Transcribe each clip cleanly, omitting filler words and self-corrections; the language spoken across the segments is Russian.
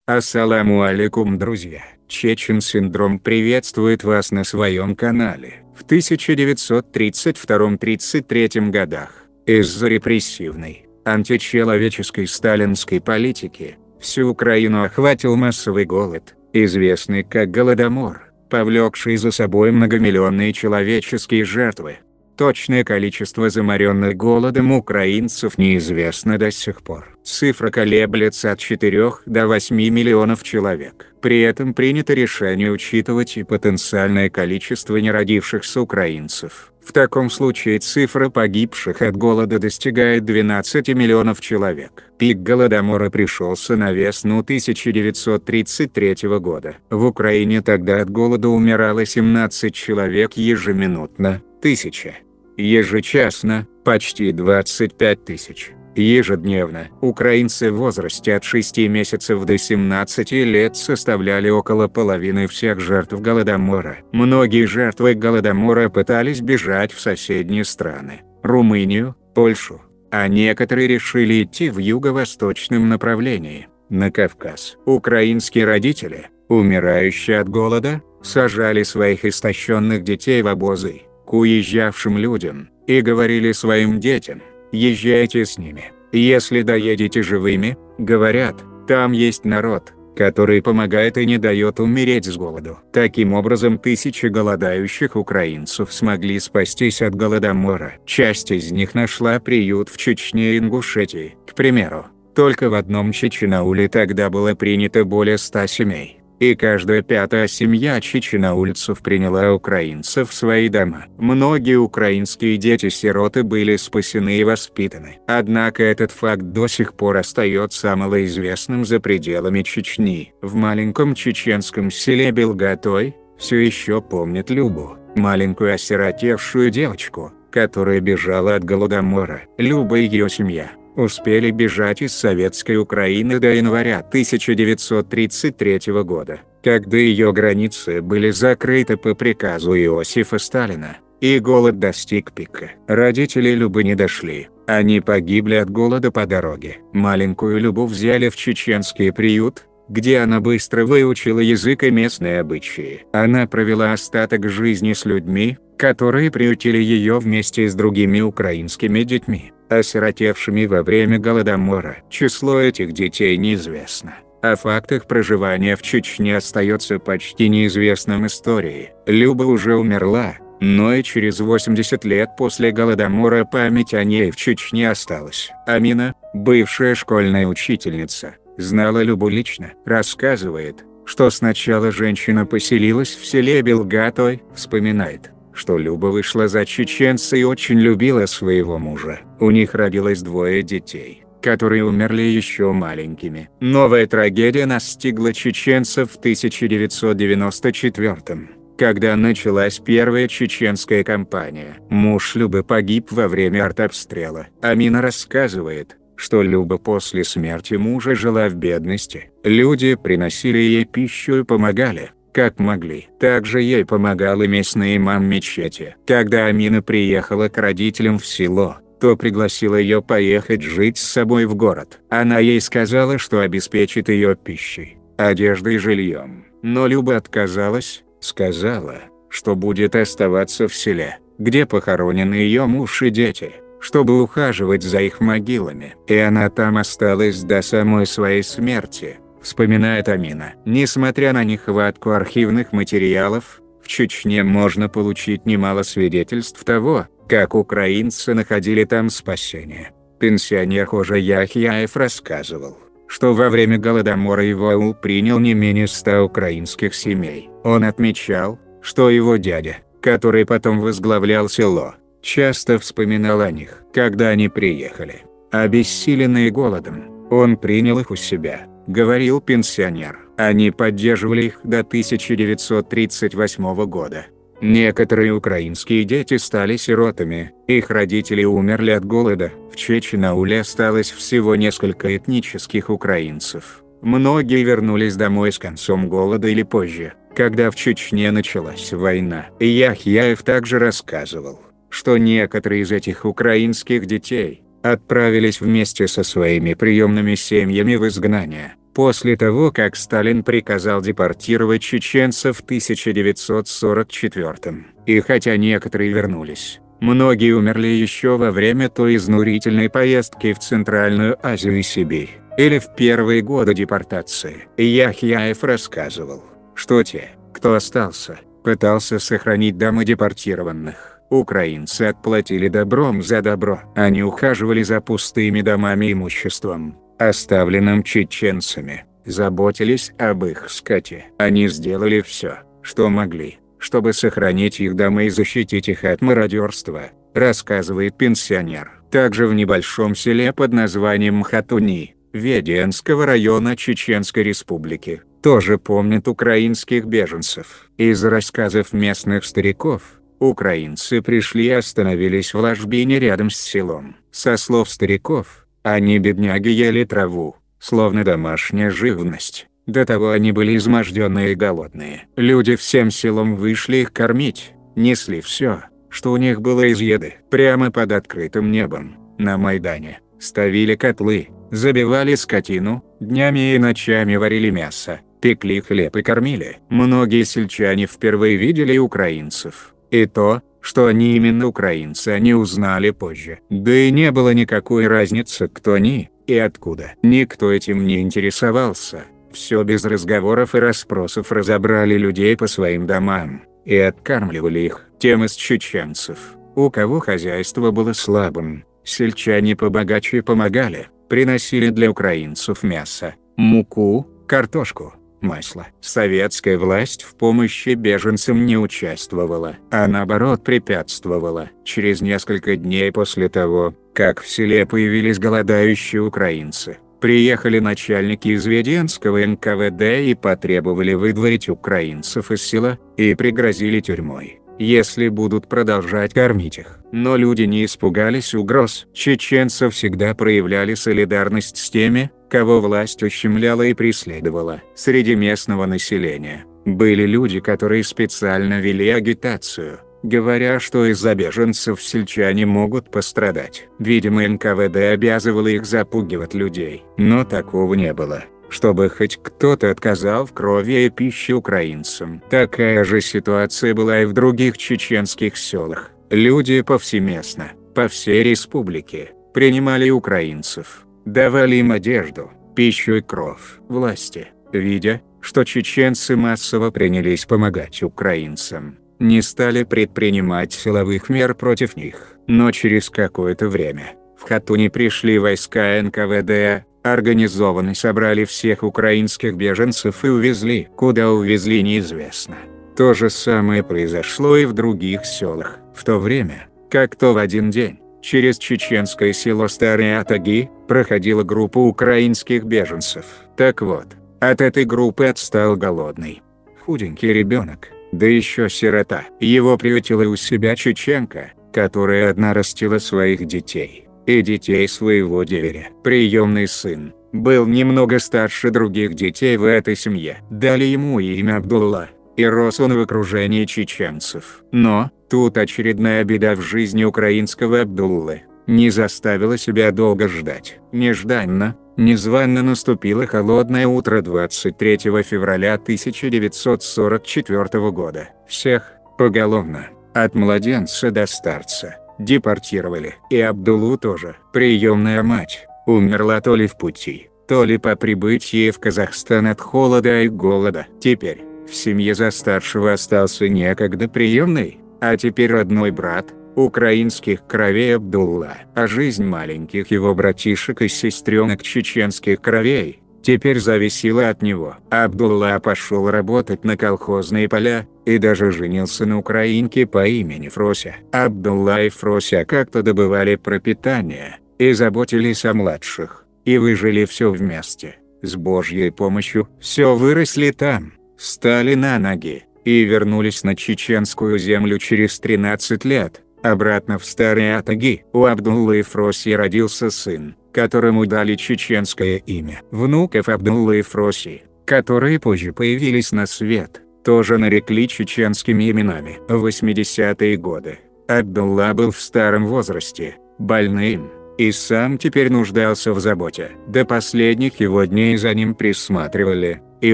Ассаламу алейкум, друзья! Чечен Синдром приветствует вас на своем канале. В 1932-33 годах, из-за репрессивной, античеловеческой сталинской политики, всю Украину охватил массовый голод, известный как Голодомор, повлекший за собой многомиллионные человеческие жертвы. Точное количество заморенных голодом украинцев неизвестно до сих пор. Цифра колеблется от 4 до 8 миллионов человек. При этом принято решение учитывать и потенциальное количество неродившихся украинцев. В таком случае цифра погибших от голода достигает 12 миллионов человек. Пик Голодомора пришелся на весну 1933 года. В Украине тогда от голода умирало 17 человек ежеминутно. 1000. Ежечасно – почти 25 тысяч. Ежедневно украинцы в возрасте от 6 месяцев до 17 лет составляли около половины всех жертв Голодомора. Многие жертвы Голодомора пытались бежать в соседние страны – Румынию, Польшу, а некоторые решили идти в юго-восточном направлении – на Кавказ. Украинские родители, умирающие от голода, сажали своих истощенных детей в обозы к уезжавшим людям, и говорили своим детям: «Езжайте с ними. Если доедете живыми, говорят, там есть народ, который помогает и не дает умереть с голоду». Таким образом, тысячи голодающих украинцев смогли спастись от Голодомора. Часть из них нашла приют в Чечне и Ингушетии. К примеру, только в одном Чеченауле тогда было принято более 100 семей. И каждая пятая семья чеченаульцев приняла украинцев в свои дома. Многие украинские дети-сироты были спасены и воспитаны. Однако этот факт до сих пор остается малоизвестным за пределами Чечни. В маленьком чеченском селе Белгатой все еще помнят Любу, маленькую осиротевшую девочку, которая бежала от Голодомора. Люба и ее семья успели бежать из советской Украины до января 1933 года, когда ее границы были закрыты по приказу Иосифа Сталина, и голод достиг пика. Родители Любы не дошли, они погибли от голода по дороге. Маленькую Любу взяли в чеченский приют, где она быстро выучила язык и местные обычаи. Она провела остаток жизни с людьми, которые приютили ее вместе с другими украинскими детьми, осиротевшими во время Голодомора. Число этих детей неизвестно. О фактах проживания в Чечне остается почти неизвестным истории. Люба уже умерла, но и через 80 лет после Голодомора память о ней в Чечне осталась. Амина, бывшая школьная учительница, знала Любу лично. Рассказывает, что сначала женщина поселилась в селе Белгатой. Вспоминает, что Люба вышла за чеченца и очень любила своего мужа. У них родилось 2 детей, которые умерли еще маленькими. Новая трагедия настигла чеченцев в 1994-м, когда началась первая чеченская кампания. Муж Любы погиб во время артобстрела. Амина рассказывает, что Люба после смерти мужа жила в бедности. Люди приносили ей пищу и помогали, как могли. Также ей помогал и местный имам мечети. Когда Амина приехала к родителям в село, то пригласила ее поехать жить с собой в город. Она ей сказала, что обеспечит ее пищей, одеждой и жильем. Но Люба отказалась, сказала, что будет оставаться в селе, где похоронены ее муж и дети, чтобы ухаживать за их могилами. И она там осталась до самой своей смерти, вспоминает Амина. Несмотря на нехватку архивных материалов, в Чечне можно получить немало свидетельств того, как украинцы находили там спасение. Пенсионер Хожа Яхьяев рассказывал, что во время Голодомора его аул принял не менее 100 украинских семей. Он отмечал, что его дядя, который потом возглавлял село, часто вспоминал о них, когда они приехали. Обессиленные голодом, он принял их у себя, говорил пенсионер. Они поддерживали их до 1938 года. Некоторые украинские дети стали сиротами, их родители умерли от голода. В Чеченауле осталось всего несколько этнических украинцев. Многие вернулись домой с концом голода или позже, когда в Чечне началась война. Яхьяев также рассказывал, что некоторые из этих украинских детей отправились вместе со своими приемными семьями в изгнание, После того, как Сталин приказал депортировать чеченцев в 1944, и хотя некоторые вернулись, многие умерли еще во время той изнурительной поездки в Центральную Азию и Сибирь, или в первые годы депортации. Яхьяев рассказывал, что те, кто остался, пытался сохранить дома депортированных. Украинцы отплатили добром за добро. Они ухаживали за пустыми домами и имуществом, оставленным чеченцами, заботились об их скоте. Они сделали все, что могли, чтобы сохранить их дома и защитить их от мародерства, рассказывает пенсионер. Также в небольшом селе под названием Хатуни, Веденского района Чеченской Республики, тоже помнят украинских беженцев. Из рассказов местных стариков, украинцы пришли и остановились в ложбине рядом с селом. Со слов стариков, они, бедняги, ели траву, словно домашняя живность. До того они были изможденные и голодные. Люди всем селом вышли их кормить, несли все, что у них было из еды. Прямо под открытым небом, на Майдане, ставили котлы, забивали скотину, днями и ночами варили мясо, пекли хлеб и кормили. Многие сельчане впервые видели украинцев, и то, что они именно украинцы, они узнали позже. Да и не было никакой разницы, кто они и откуда. Никто этим не интересовался. Все без разговоров и расспросов разобрали людей по своим домам и откармливали их. Тем из чеченцев, у кого хозяйство было слабым, сельчане побогаче помогали, приносили для украинцев мясо, муку, картошку, масло. Советская власть в помощи беженцам не участвовала, а наоборот препятствовала. Через несколько дней после того, как в селе появились голодающие украинцы, приехали начальники из Веденского НКВД и потребовали выдворить украинцев из села, и пригрозили тюрьмой, если будут продолжать кормить их. Но люди не испугались угроз. Чеченцы всегда проявляли солидарность с теми, кого власть ущемляла и преследовала. Среди местного населения были люди, которые специально вели агитацию, говоря, что из-за беженцев сельчане могут пострадать. Видимо, НКВД обязывало их запугивать людей. Но такого не было, чтобы хоть кто-то отказал в крови и пище украинцам. Такая же ситуация была и в других чеченских селах. Люди повсеместно, по всей республике, принимали украинцев, давали им одежду, пищу и кровь. Власти, видя, что чеченцы массово принялись помогать украинцам, не стали предпринимать силовых мер против них. Но через какое-то время в Хатуни пришли войска НКВД, организованно собрали всех украинских беженцев и увезли. Куда увезли, неизвестно. То же самое произошло и в других селах. В то время, как-то в один день, через чеченское село Старые Атаги проходила группа украинских беженцев. Так вот, от этой группы отстал голодный, худенький ребенок, да еще сирота. Его приютила у себя чеченка, которая одна растила своих детей и детей своего деверя. Приемный сын был немного старше других детей в этой семье. Дали ему имя Абдулла, и рос он в окружении чеченцев. Но тут очередная беда в жизни украинского Абдуллы не заставила себя долго ждать. Нежданно, незвано наступило холодное утро 23 февраля 1944 года. Всех, поголовно, от младенца до старца, депортировали. И Абдуллу тоже. Приемная мать умерла то ли в пути, то ли по прибытии в Казахстан от холода и голода. Теперь в семье за старшего остался некогда приемный, а теперь родной брат, украинских кровей Абдулла. А жизнь маленьких его братишек и сестренок чеченских кровей теперь зависела от него. Абдулла пошел работать на колхозные поля, и даже женился на украинке по имени Фрося. Абдулла и Фрося как-то добывали пропитание, и заботились о младших, и выжили все вместе. С Божьей помощью все выросли там, стали на ноги, и вернулись на чеченскую землю через 13 лет, обратно в Старые Атаги. У Абдуллы и Фроси родился сын, которому дали чеченское имя. Внуков Абдуллы и Фроси, которые позже появились на свет, тоже нарекли чеченскими именами. В 80-е годы Абдулла был в старом возрасте, больным, и сам теперь нуждался в заботе. До последних его дней за ним присматривали, и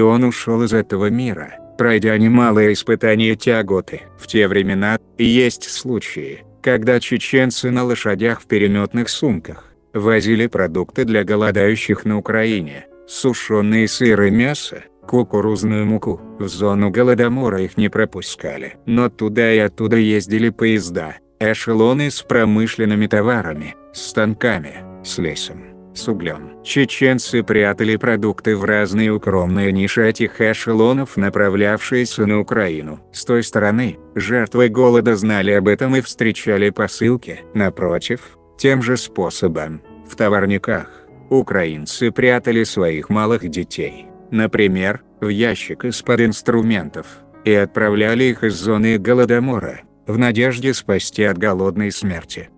он ушел из этого мира, пройдя немалые испытания и тяготы. В те времена есть случаи, когда чеченцы на лошадях в переметных сумках возили продукты для голодающих на Украине, сушеные сыр и мясо, кукурузную муку. В зону Голодомора их не пропускали. Но туда и оттуда ездили поезда, эшелоны с промышленными товарами, с станками, с лесом, с углем. Чеченцы прятали продукты в разные укромные ниши этих эшелонов, направлявшиеся на Украину. С той стороны, жертвы голода знали об этом и встречали посылки. Напротив, тем же способом, в товарниках, украинцы прятали своих малых детей, например, в ящик из-под инструментов, и отправляли их из зоны Голодомора, в надежде спасти от голодной смерти.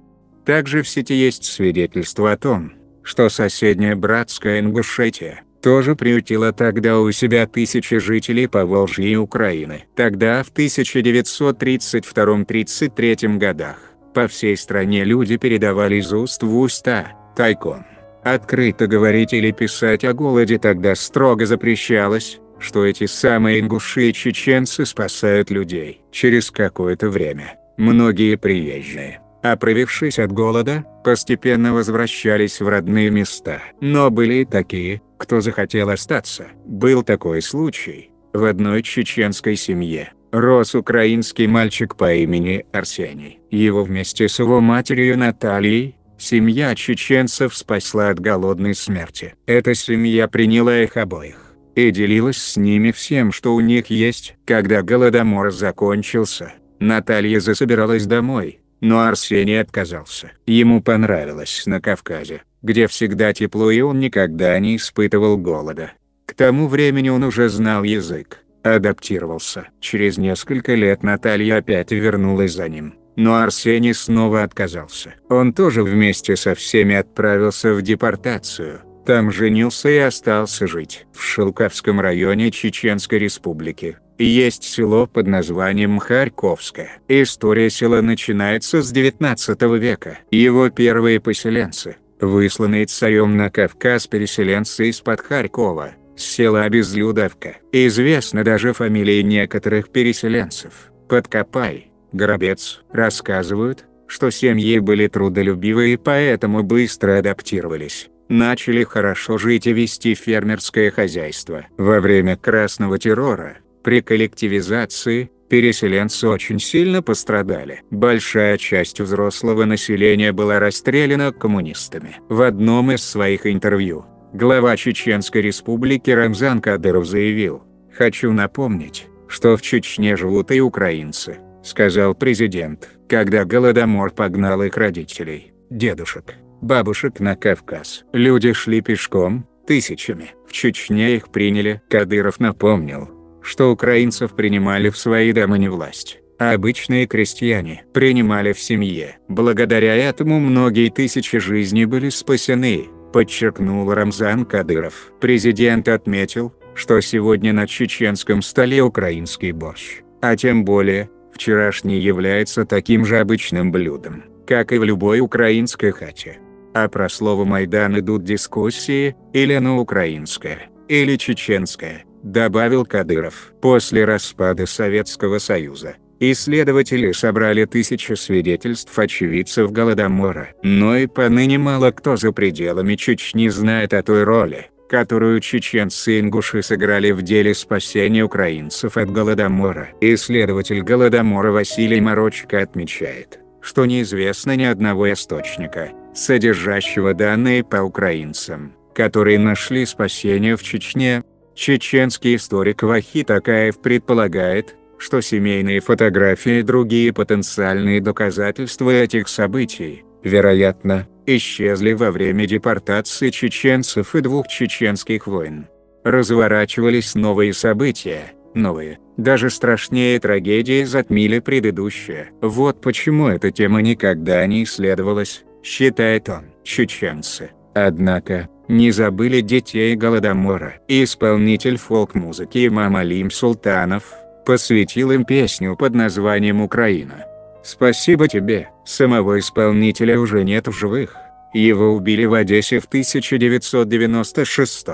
Также в сети есть свидетельства о том, что соседняя братская Ингушетия тоже приютила тогда у себя тысячи жителей Поволжья и Украины. Тогда, в 1932-33 годах, по всей стране люди передавали из уст в уста, тайком. Открыто говорить или писать о голоде тогда строго запрещалось, что эти самые ингуши и чеченцы спасают людей. Через какое-то время, многие приезжие, оправившись от голода, постепенно возвращались в родные места. Но были и такие, кто захотел остаться. Был такой случай. В одной чеченской семье рос украинский мальчик по имени Арсений. Его вместе с его матерью Натальей семья чеченцев спасла от голодной смерти. Эта семья приняла их обоих и делилась с ними всем, что у них есть. Когда Голодомор закончился, Наталья засобиралась домой, но Арсений отказался. Ему понравилось на Кавказе, где всегда тепло, и он никогда не испытывал голода. К тому времени он уже знал язык, адаптировался. Через несколько лет Наталья опять вернулась за ним, но Арсений снова отказался. Он тоже вместе со всеми отправился в депортацию. Там женился и остался жить. В Шелковском районе Чеченской Республики есть село под названием Харьковское. История села начинается с 19 века. Его первые поселенцы, высланные царем на Кавказ переселенцы из-под Харькова, с села Безлюдовка. Известны даже фамилии некоторых переселенцев: Подкопай, Горобец. Рассказывают, что семьи были трудолюбивые и поэтому быстро адаптировались. Начали хорошо жить и вести фермерское хозяйство. Во время Красного террора, при коллективизации, переселенцы очень сильно пострадали. Большая часть взрослого населения была расстреляна коммунистами. В одном из своих интервью глава Чеченской Республики Рамзан Кадыров заявил: «Хочу напомнить, что в Чечне живут и украинцы», — сказал президент, когда Голодомор погнал их родителей, дедушек, бабушек на Кавказ. Люди шли пешком, тысячами. В Чечне их приняли. Кадыров напомнил, что украинцев принимали в свои дома не власть, а обычные крестьяне принимали в семье. Благодаря этому многие тысячи жизней были спасены, подчеркнул Рамзан Кадыров. Президент отметил, что сегодня на чеченском столе украинский борщ, а тем более, вчерашний, является таким же обычным блюдом, как и в любой украинской хате. А про слово «Майдан» идут дискуссии, или оно украинское, или чеченское, добавил Кадыров. После распада Советского Союза исследователи собрали тысячи свидетельств очевидцев Голодомора. Но и поныне мало кто за пределами Чечни знает о той роли, которую чеченцы и ингуши сыграли в деле спасения украинцев от Голодомора. Исследователь Голодомора Василий Морочко отмечает, что неизвестно ни одного источника, содержащего данные по украинцам, которые нашли спасение в Чечне. Чеченский историк Вахид Акаев предполагает, что семейные фотографии и другие потенциальные доказательства этих событий, вероятно, исчезли во время депортации чеченцев и двух чеченских войн. Разворачивались новые события, новые, даже страшнее трагедии затмили предыдущие. Вот почему эта тема никогда не исследовалась, считает он. Чеченцы, однако, не забыли детей Голодомора. Исполнитель фолк-музыки имам Алим Султанов посвятил им песню под названием «Украина». «Спасибо тебе, самого исполнителя уже нет в живых, Его убили в Одессе в 1996.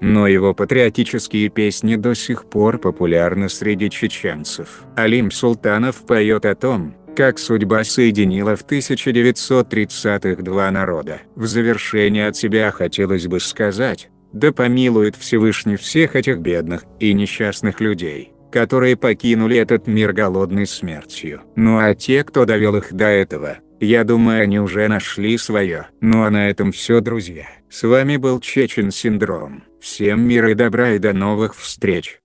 Но его патриотические песни до сих пор популярны среди чеченцев. Алим Султанов поет о том, как судьба соединила в 1930-х два народа. В завершение от себя хотелось бы сказать: да помилует Всевышний всех этих бедных и несчастных людей, которые покинули этот мир голодной смертью. Ну а те, кто довел их до этого, я думаю, они уже нашли свое. Ну а на этом все, друзья. С вами был Чечен Синдром. Всем мира и добра и до новых встреч.